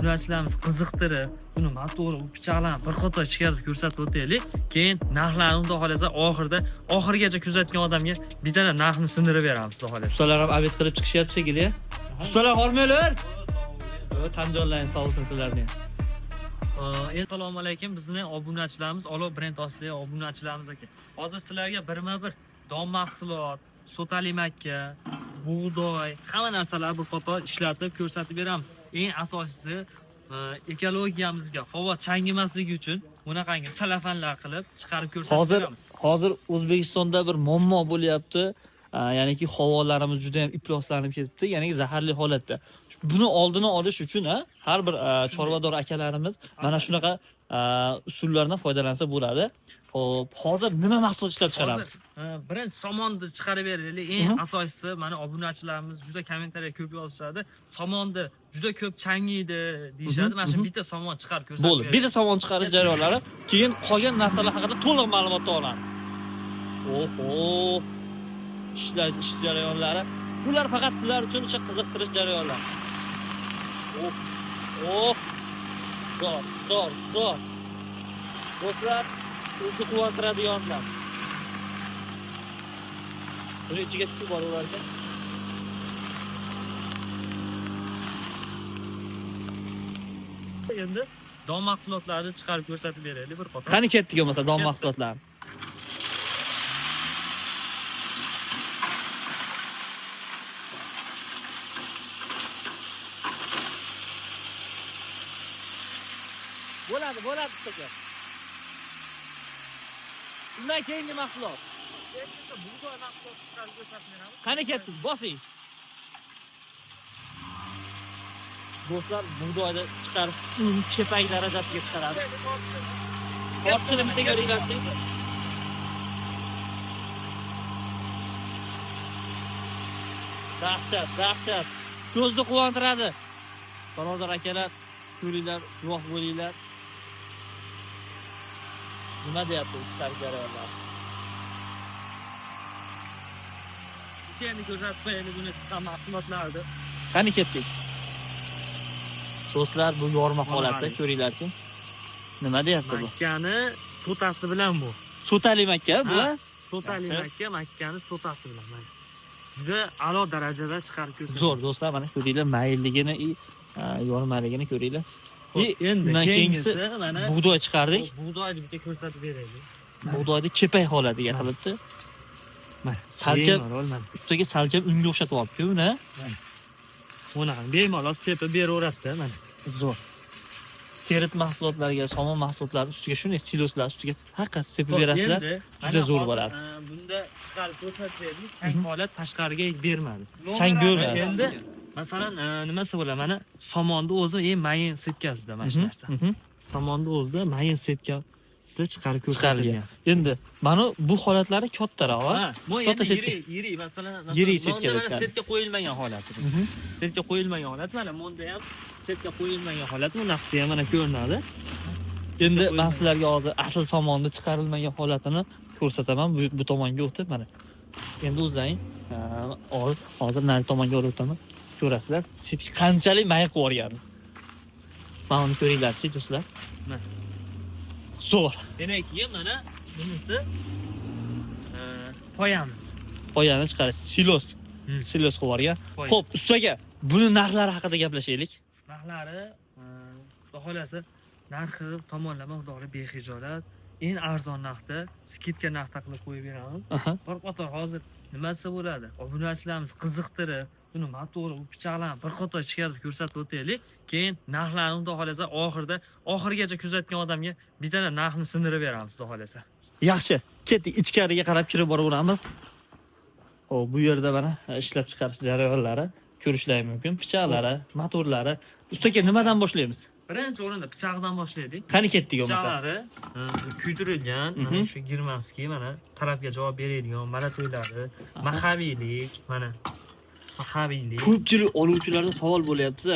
obunachilarimiz qiziqtirib, buni motori, pichoqlarni bir qator ichkarida ko'rsatib o'taylik. Keyin narxlarni xudo xolasa oxirigacha kuzatgan odamga bittadan narxni sindirib beramiz xudo xolasa. Ustalar ham abid qilib chiqishyapti shekilli. Ustalar hormanglar. Tan joylaring sog' bo'lsin sizlarning. Assalomu alaykum, bizning obunachilarimiz, Olov brend ostidagi obunachilarimiz aka. Hozir sizlarga birma-bir don mahsulot, sotali makka, bug'doy, hamma narsalarni bir qator ishlatib ko'rsatib beramiz. Eng asosiysi ekologiyamizga havo changimasligi uchun bunaqangi salafanlar qilib chiqarib ko'rsatib beramiz. Hozir O'zbekistonda bir muammo bo'lyapti. Ya'niki havolarimiz juda ham ifloslanib ketibdi, ya'ni zaharli holatda. Buni oldini olish uchun har bir chorvador akalarimiz mana shunaqa usullardan foydalansa bo'ladi. Xo'p, hozir nima mahsulot ishlab chiqaramiz? Birinchi somonni chiqarib beraylik. Eng asosiysi mana obunachilarimiz juda kommentariya ko'p yozishadi. Somonni juda ko'p changiydi deyshadi. Mana shu bitta somon chiqarib ko'rsatib bo'ldi. Bitta somon chiqarish jarayonlari, keyin qolgan narsalar haqida to'liq ma'lumot olamiz. Oho! Ish jarayonlari. Bular faqat sizlar uchun o'sha qiziqtirish jarayonlari. Zo'r. Do'stlar, o'zi quvontiradiganlar. Buni ichiga tushib boraverar ekan. Endi don mahsulotlarini chiqarib ko'rsatib beraylik bir qator. Qani ketdik bo'lmasa don mahsulotlari. Bo'ladi ustoga. Undan keyingi mahsulot. Bug'doy mahsulot chiqarib ko'rsatib beramiz. Qani ketdik, bosing. Do'stlar, bug'doyni chiqarib kepak darajasiga chiqaradi. Ortini bitta ko'ringlarchi. Dahshat. Ko'zni quvontiradi. Birodar akalar, ko'ringlar, guvoh bo'linglar. Nima deyapti ishlar jarayonlar? Endi ko'rsatib qo'yaylik buni mahsulotlarni. Qani ketdik. Do'stlar, bu yorma holatda ko'ringlarchi. Nima deyapti bu? Makkani sotasi bilan bu. Sotali makka bu? Sotali makka, makkani sotasi bilan. Juda a'lo darajada chiqarib ko'rsatdi. Zo'r do'stlar, mana ko'ringlar, mayilligini, yormaligini ko'ringlar. Endi keyingisi mana bug'doy chiqardik. Bug'doyni bitta ko'rsatib beraylik. Bug'doyni kepak holatiga qilibdi. Mana salcham ustiga salcham unga o'xshatib olibdi uni. Buni ham bemalol sepib beraveradi mana. Zo'r. Terit mahsulotlarga, somon mahsulotlari ustiga shunday siloslar ustiga haqiqat sepib berasizlar. Juda zo'r bo'ladi. Bunda chiqarib ko'rsatib berdik. Chang holat tashqariga bermadi. Chang ko'rmadi. Endi masalan, nimasi bo'lar? Mana somonni o'zi mayin setkasida mana shu narsa. Somonni o'zida mayin setkasida chiqarib ko'rsatilgan. Endi mana bu holatlari kattaroq, katta yirik, masalan, yirik setkada setka qo'yilmagan holati. Setka qo'yilmagan holat mana bunda ham setka qo'yilmagan holat, bu naqsi ham mana ko'rinadi. Endi men sizlarga hozir asl somonni chiqarilmagan holatini ko'rsataman. Bu tomonga o'tib mana. Endi o'zlaring hozir nari tomonga olib o'taman. Ko'rasizlar, qanchalik may qilib yuborgan. Mana uni ko'ringlarchi do'stlar. Mana. Zo'r. Demak, mana bunisi qo'yamiz. Qo'yani chiqarish, silos qilib yuborgan. Xo'p, ustaga, buni narxlari haqida gaplashaylik. Narxlari, xohlasa, narxi tomonlama xudolar bexijolat, eng arzon narxda, skidka narxda qilib qo'yib beramiz. Bir qator hozir nimasi bo'ladi? Obunachilarimiz qiziqtirib, buni motori, pichoqlarni bir qator ichkarida ko'rsatib o'taylik. Keyin narxlarni xudo xolasa oxirigacha kuzatgan odamga bittadan narxni sindirib beramiz xudo xolasa. Yaxshi, ketdik, ichkariga qarab kirib boraveramiz. Xo'p, bu yerda mana ishlab chiqarish jarayonlari ko'rishlari mumkin. Pichoqlari, motorlari. Ustaga nimadan boshlaymiz? Birinchi o'rinda pichoqdan boshlaydik. Qani ketdik bo'lmasa? Pichoqlari kuydirilgan, mana shu girmanskiy, mana talabga javob beradigan maratoylari, mahaviylik, mana mahaviylik. Ko'pchilik oluvchilarda savol bo'lyapti.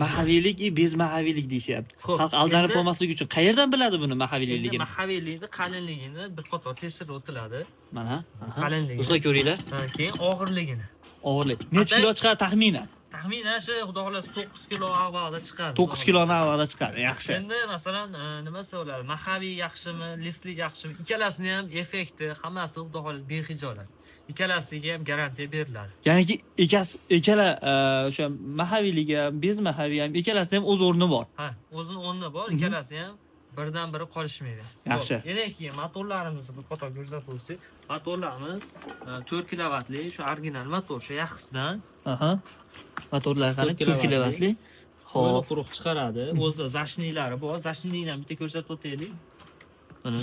Mahaviylik, bez mahaviylik deyishyapti. Xalq aldanib qolmasligi uchun qayerdan biladi buni mahaviyligini? Mahaviylikni qalinligini bir qator tekshirib o'tiladi. Mana, qalinligi. Do'stlar ko'ringlar. Keyin og'irligini. Og'irlik. Necha kilo chiqadi taxminan? taxminan shu xudo xohlasa 9 kilo avvalda chiqadi. 9 kiloni avvalda chiqadi. Yaxshi. Endi masalan nima bo'ladi? Mahaviy yaxshimi, lislik yaxshimi? Ikkalasini ham effekti, hammasi xudo xohlasa bexijolat. Ikkalasiga ham garantiya beriladi. Ya'niki ikkala o'sha mahaviyligi ham, bez mahaviy ham ikkalasi ham o'z o'rni bor. Ha, o'zini o'rni bor, ikkalasi ham birdan biri qolishmaydi. Yaxshi. Yana keyin motorlarimizni bir qator ko'rsatib o'tsak, motorlarimiz 4 kilovatli, shu original motor, shu yaxshisidan. Aha. Motorlar qani 4 kilovatli. Qo'l Xo'p. quruq chiqaradi. O'zida zashnilari bor. Zashniyni ham bitta ko'rsatib o'taylik. Mana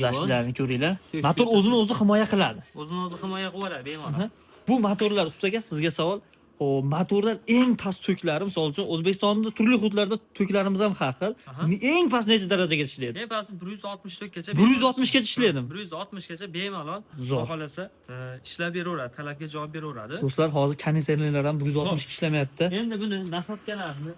zashnlarni ko'ringlar. Motor o'zini o'zi himoya qiladi. O'zini o'zi himoya qilib oladi bemalol. Bu motorlar ustiga sizga savol. Xo'p, motorlar eng past to'klari, misol uchun O'zbekistonda turli hududlarda to'klarimiz ham har xil. Eng past necha darajagacha ishlaydi? Men past 160 gacha. 160 gacha ishlaydim. 160 gacha bemalol Zo'r. xohlasa ishlab beraveradi, talabga javob beraveradi. Do'stlar, hozir konditsionerlar ham 160 ishlamayapti. Endi buni nasatkalarni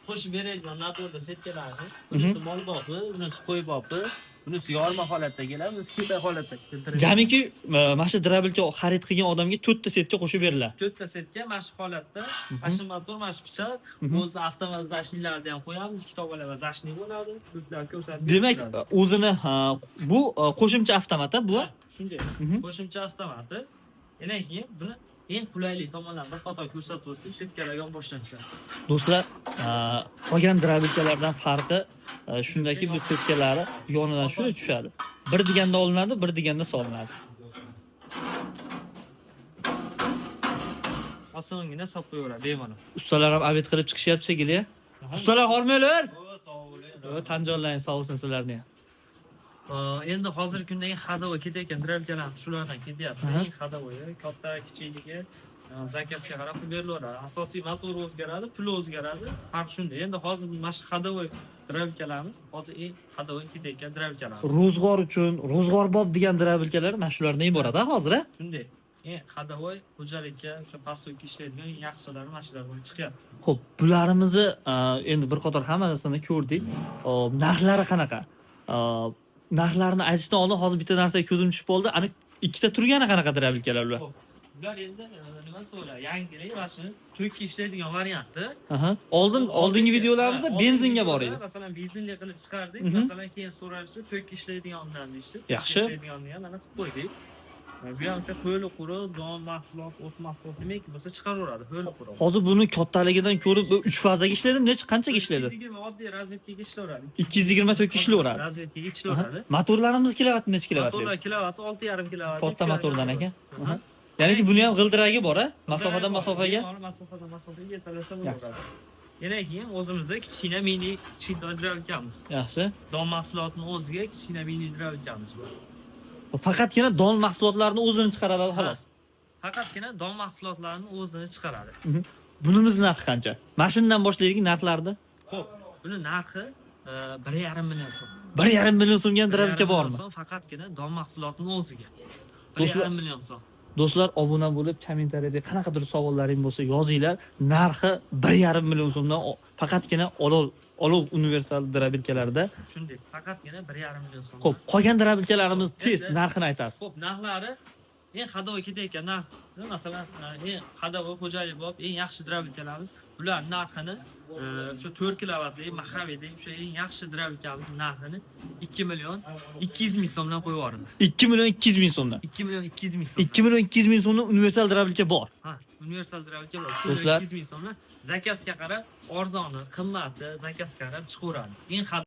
qo'shib beradigan motorda setkalarni, bunisi molbopi, bunisi qo'ybopi, bunisi yorma holatda keladi, bunisi keta holatda keltiriladi. Jamiki mana shu drabilka xarid qilgan odamga 4 ta setka qo'shib beriladi. 4 ta setka mana shu holatda, mana shu motor, mana shu pichoq, o'zi avtomat zashniylarni ham qo'yamiz, ikki tomonlama zashniy bo'ladi, ko'klar ko'rsatib. Demak, o'zini bu qo'shimcha avtomat bu. Shunday. Qo'shimcha avtomati. Yana keyin buni eng qulayli tomondan bir qator ko'rsatib o'tsak, setkalar yon boshlanishadi. Do'stlar, qolgan drabilkalardan farqi shundaki, bu setkalari yonidan shunday tushadi. Bir deganda olinadi, bir deganda solinadi. Osongina solib qo'yaveradi bemalol. Ustalar ham abid qilib chiqishyapti shekilli. Ustalar hormanglar. Tanjonlaring sog' bo'lsin sizlarni ham. Endi hozirgi kundagi hadovoy ketayotgan drabilkalarimiz shulardan ketyapti. Eng hadovoyi, katta, kichikligi, zakazga qarab pul berilaveradi. Asosiy motor o'zgaradi, pul o'zgaradi. Farq shunda. Endi hozir mana shu hadovoy drabilkalarimiz hozir eng hadovoy ketayotgan drabilkalarimiz. Ro'zg'or uchun, ro'zg'orbob degan drabilkalar mana shulardan iborat, hozir. Shunday. Eng hadovoy xo'jalikka o'sha pastoyga ishlaydigan yaxshilari mana shular bilan chiqyapti. Xo'p, bularimizni endi bir qator hammasini ko'rdik. Narxlari qanaqa? Narxlarini aytishdan oldin hozir bitta narsaga ko'zim tushib qoldi. Ani ikkita turgani qanaqa drabilkalar ular? Ular endi nima so'ra, yangilik mana shu to'kka ishlaydigan varianti. Oldingi videolarimizda benzinga bor edi. Masalan, benzinli qilib chiqardik. Masalan, keyin so'rashdi, to'kka ishlaydigandan deydi. Yaxshi. Ishlaydiganni ham mana qilib qo'ydik. Bu ham o'sha qo'li quruq, don mahsulot, o't mahsulot nimaiki bo'lsa chiqaraveradi, qo'li quruq. Hozir buni kattaligidan ko'rib 3 fazaga ishlaydim, qanchaga ishlaydi? 220 oddiy razvedkaga ishlayveradi. 220 to'kka ishlayveradi. Razvedkaga ishlayveradi. Motorlarimiz kilovati necha kilovat? Motorlar kilovati 6,5 kilovat. Katta motordan ekan. Ya'ni buni ham g'ildiragi bor, masofadan masofaga. Masofadan masofaga yetalasa bo'laveradi. Yana keyin o'zimizda kichkina mini hidrolikamiz. Yaxshi. Don mahsulotini o'ziga kichkina mini hidrolikamiz bor. Faqatgina don mahsulotlarini o'zini chiqaradi xolos. Faqatgina don mahsulotlarini o'zini chiqaradi. Bunimiz narxi qancha? Mashindan boshlaylik narxlarni. Xo'p, buni narxi 1,5 million so'm. 1,5 million so'mga drabilka bormi? Faqatgina don mahsulotini o'ziga. 1,5 million so'm. Do'stlar, obuna bo'lib, kommentariyada qanaqadir savollaring bo'lsa yozinglar. Narxi 1,5 million so'mdan faqatgina olov universal drabilkalarda. Shunday, faqatgina 1,5 million so'm. Xo'p, qolgan drabilkalarimiz tez narxini aytasiz. Xo'p, narxlari eng hadovoy ketayotgan narx, masalan, eng hadovoy xo'jalik bo'lib, eng yaxshi drabilkalarimiz, bular narxini o'sha 4 kilovatli Mahaviyda o'sha eng yaxshi drabilkamiz narxini 2 million 200 ming so'mdan qo'yib yubordi. 2 million 200 ming so'mdan. 2 million 200 ming so'm. 2 million 200 ming so'mdan universal drabilka bor. Ha, universal drabilka bor. Do'stlar, 200 ming so'mdan zakazga qarab arzoni, qimmati zakazga qarab chiqaveradi. Eng